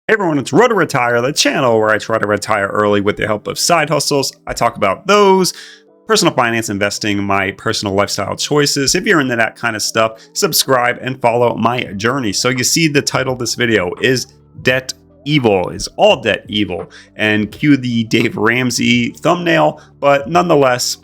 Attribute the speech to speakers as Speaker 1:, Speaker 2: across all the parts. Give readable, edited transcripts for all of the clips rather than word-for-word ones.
Speaker 1: Hey everyone, it's Road to Retire, the channel where I try to retire early with the help of side hustles. I talk about those, personal finance, investing, my personal lifestyle choices. If you're into that kind of stuff, subscribe and follow my journey. So you see the title of this video is Debt Evil. Is all debt evil? And cue the Dave Ramsey thumbnail, but nonetheless,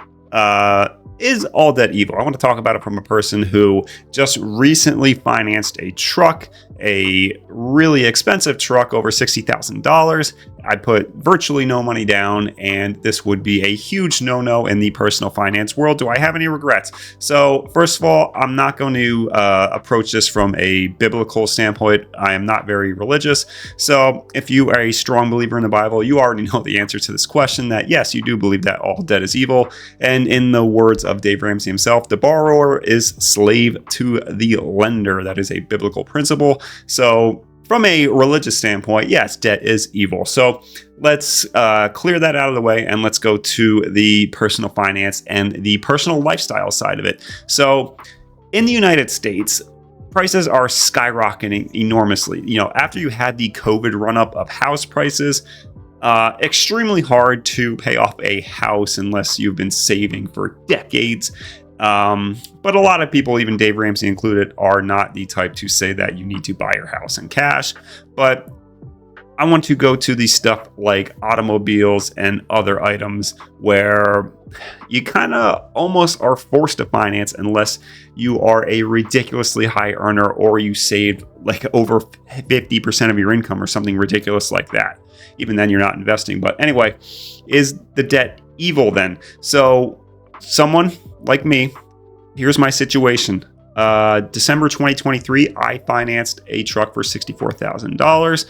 Speaker 1: is all debt evil? I want to talk about it from a person who just recently financed a truck, a really expensive truck, over $60,000. I put virtually no money down, and this would be a huge no-no in the personal finance world. Do I have any regrets? So first of all, I'm not going to approach this from a biblical standpoint. I am not very religious. So if you are a strong believer in the Bible, you already know the answer to this question, that yes, you do believe that all debt is evil. And in the words of Dave Ramsey himself, the borrower is slave to the lender. That is a biblical principle. So from a religious standpoint, yes, debt is evil. So let's clear that out of the way, and let's go to the personal finance and the personal lifestyle side of it. So in the United States, prices are skyrocketing enormously. You know, after you had the COVID run-up of house prices, extremely hard to pay off a house unless you've been saving for decades. But a lot of people, even Dave Ramsey included, are not the type to say that you need to buy your house in cash. But I want to go to the stuff like automobiles and other items where you kind of almost are forced to finance unless you are a ridiculously high earner or you saved like over 50% of your income or something ridiculous like that. Even then, you're not investing. But anyway, is the debt evil then? So someone like me, here's my situation. December 2023, I financed a truck for $64,000,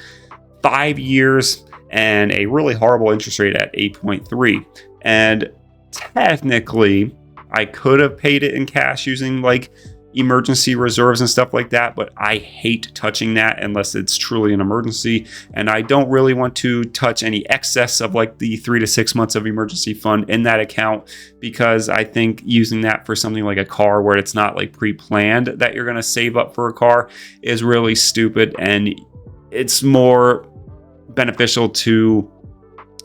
Speaker 1: 5 years, and a really horrible interest rate at 8.3. And technically, I could have paid it in cash using like emergency reserves and stuff like that, but I hate touching that unless it's truly an emergency, and I don't really want to touch any excess of like the 3 to 6 months of emergency fund in that account, because I think using that for something like a car where it's not like pre-planned that you're going to save up for a car is really stupid, and it's more beneficial to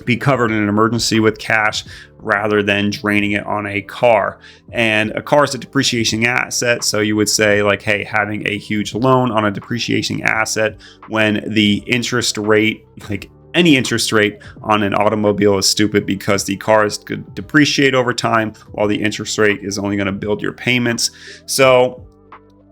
Speaker 1: be covered in an emergency with cash rather than draining it on a car. And a car is a depreciating asset. So you would say like, hey, having a huge loan on a depreciating asset when the interest rate, like any interest rate on an automobile, is stupid, because the cars could depreciate over time while the interest rate is only going to build your payments. So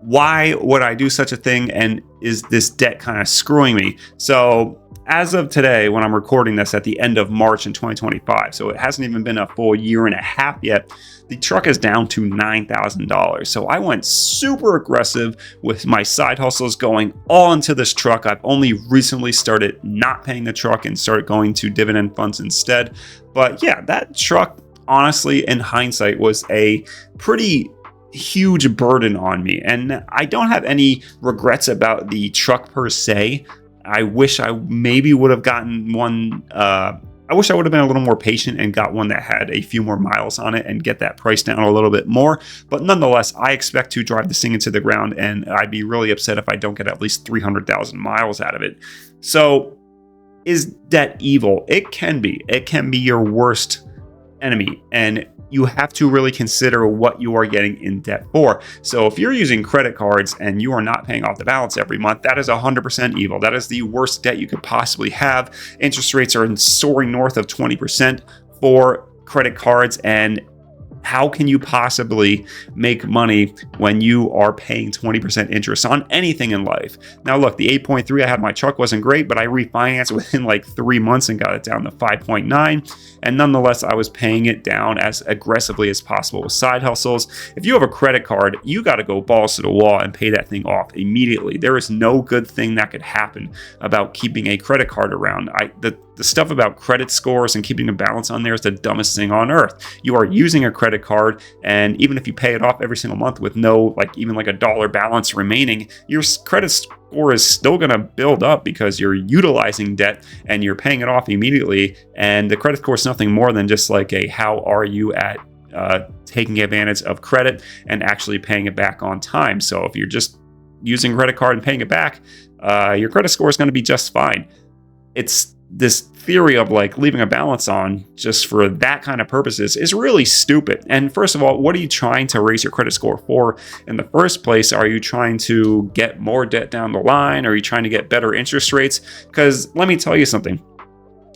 Speaker 1: why would I do such a thing? And is this debt kind of screwing me? So as of today, when I'm recording this at the end of March in 2025, so it hasn't even been a full year and a half yet, the truck is down to $9,000. So I went super aggressive with my side hustles, going all into this truck. I've only recently started not paying the truck and started going to dividend funds instead. But yeah, that truck, honestly, in hindsight, was a pretty huge burden on me. And I don't have any regrets about the truck per se. I wish I maybe would have gotten one. I wish I would have been a little more patient and got one that had a few more miles on it and get that price down a little bit more. But nonetheless, I expect to drive this thing into the ground, and I'd be really upset if I don't get at least 300,000 miles out of it. So is debt evil? It can be. It can be your worst enemy, and you have to really consider what you are getting in debt for. So if you're using credit cards and you are not paying off the balance every month, that is 100% evil. That is the worst debt you could possibly have. Interest rates are soaring north of 20% for credit cards, and how can you possibly make money when you are paying 20% interest on anything in life? Now, look, the 8.3 I had my truck wasn't great, but I refinanced within like 3 months and got it down to 5.9. And nonetheless, I was paying it down as aggressively as possible with side hustles. If you have a credit card, you got to go balls to the wall and pay that thing off immediately. There is no good thing that could happen about keeping a credit card around. The stuff about credit scores and keeping a balance on there is the dumbest thing on earth. You are using a credit card, and even if you pay it off every single month with no, like even like $1 balance remaining, your credit score is still going to build up because you're utilizing debt and you're paying it off immediately. And the credit score is nothing more than just like a how are you at taking advantage of credit and actually paying it back on time. So if you're just using credit card and paying it back, your credit score is going to be just fine. it's this theory of like leaving a balance on just for that kind of purposes is really stupid. And first of all, what are you trying to raise your credit score for in the first place? Are you trying to get more debt down the line? Are you trying to get better interest rates? Because let me tell you something.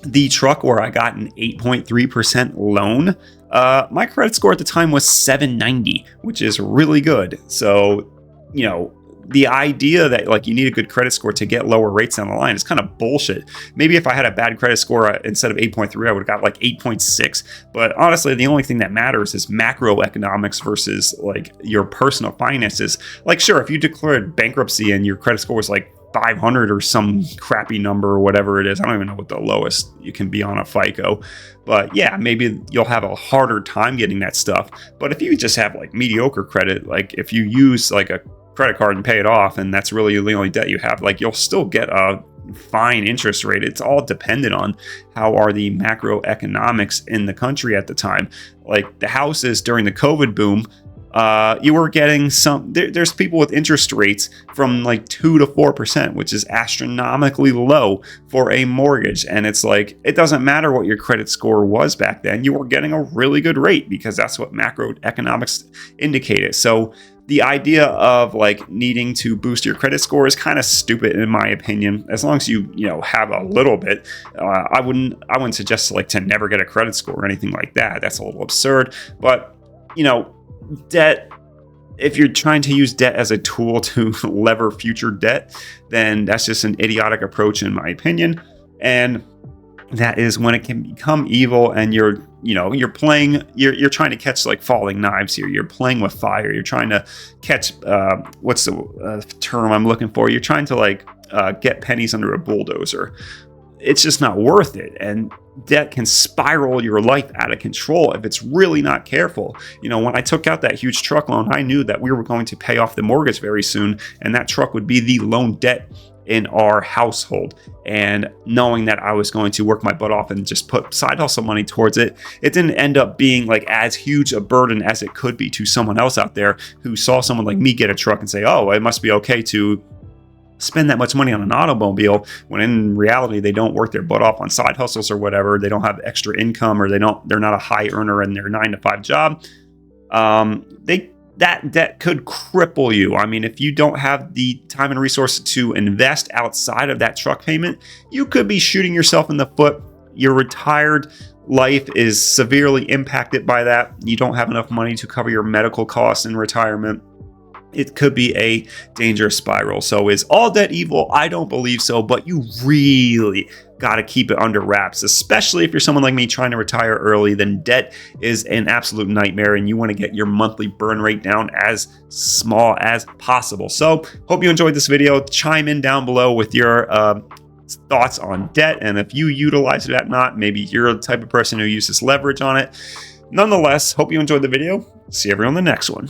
Speaker 1: The truck where I got an 8.3% loan, my credit score at the time was 790, which is really good. So, you know, the idea that like you need a good credit score to get lower rates down the line is kind of bullshit. Maybe if I had a bad credit score instead of 8.3, I would have got like 8.6. But honestly, the only thing that matters is macroeconomics versus like your personal finances. Like, sure, if you declared bankruptcy and your credit score was like 500 or some crappy number or whatever it is. I don't even know what the lowest you can be on a FICO. But yeah, maybe you'll have a harder time getting that stuff. But if you just have like mediocre credit, like if you use like a credit card and pay it off, and that's really the only debt you have, like you'll still get a fine interest rate. It's all dependent on how are the macroeconomics in the country at the time. Like the houses during the COVID boom, you were getting there's people with interest rates from like 2 to 4%, which is astronomically low for a mortgage. And it's like, it doesn't matter what your credit score was back then, you were getting a really good rate because that's what macroeconomics indicated. So the idea of like needing to boost your credit score is kind of stupid in my opinion. As long as you have a little bit, I wouldn't suggest like to never get a credit score or anything like that. That's a little absurd. But debt, if you're trying to use debt as a tool to lever future debt, then that's just an idiotic approach in my opinion. And that is when it can become evil, and you're trying to catch like falling knives here. You're playing with fire. You're trying to catch what's the term I'm looking for? You're trying to like get pennies under a bulldozer. It's just not worth it. And debt can spiral your life out of control if it's really not careful. When I took out that huge truck loan, I knew that we were going to pay off the mortgage very soon, and that truck would be the loan debt in our household. And knowing that I was going to work my butt off and just put side hustle money towards it, it didn't end up being like as huge a burden as it could be to someone else out there who saw someone like me get a truck and say, oh, it must be okay to spend that much money on an automobile, when in reality they don't work their butt off on side hustles or whatever. They don't have extra income, or they're not a high earner in their 9-to-5 job. That debt could cripple you. I mean, if you don't have the time and resources to invest outside of that truck payment, you could be shooting yourself in the foot. Your retired life is severely impacted by that. You don't have enough money to cover your medical costs in retirement. It could be a dangerous spiral. So is all debt evil? I don't believe so, but you really got to keep it under wraps, especially if you're someone like me trying to retire early. Then debt is an absolute nightmare, and you want to get your monthly burn rate down as small as possible. So hope you enjoyed this video. Chime in down below with your thoughts on debt, and if you utilize it or not. Maybe you're the type of person who uses leverage on it. Nonetheless, hope you enjoyed the video. See everyone on the next one.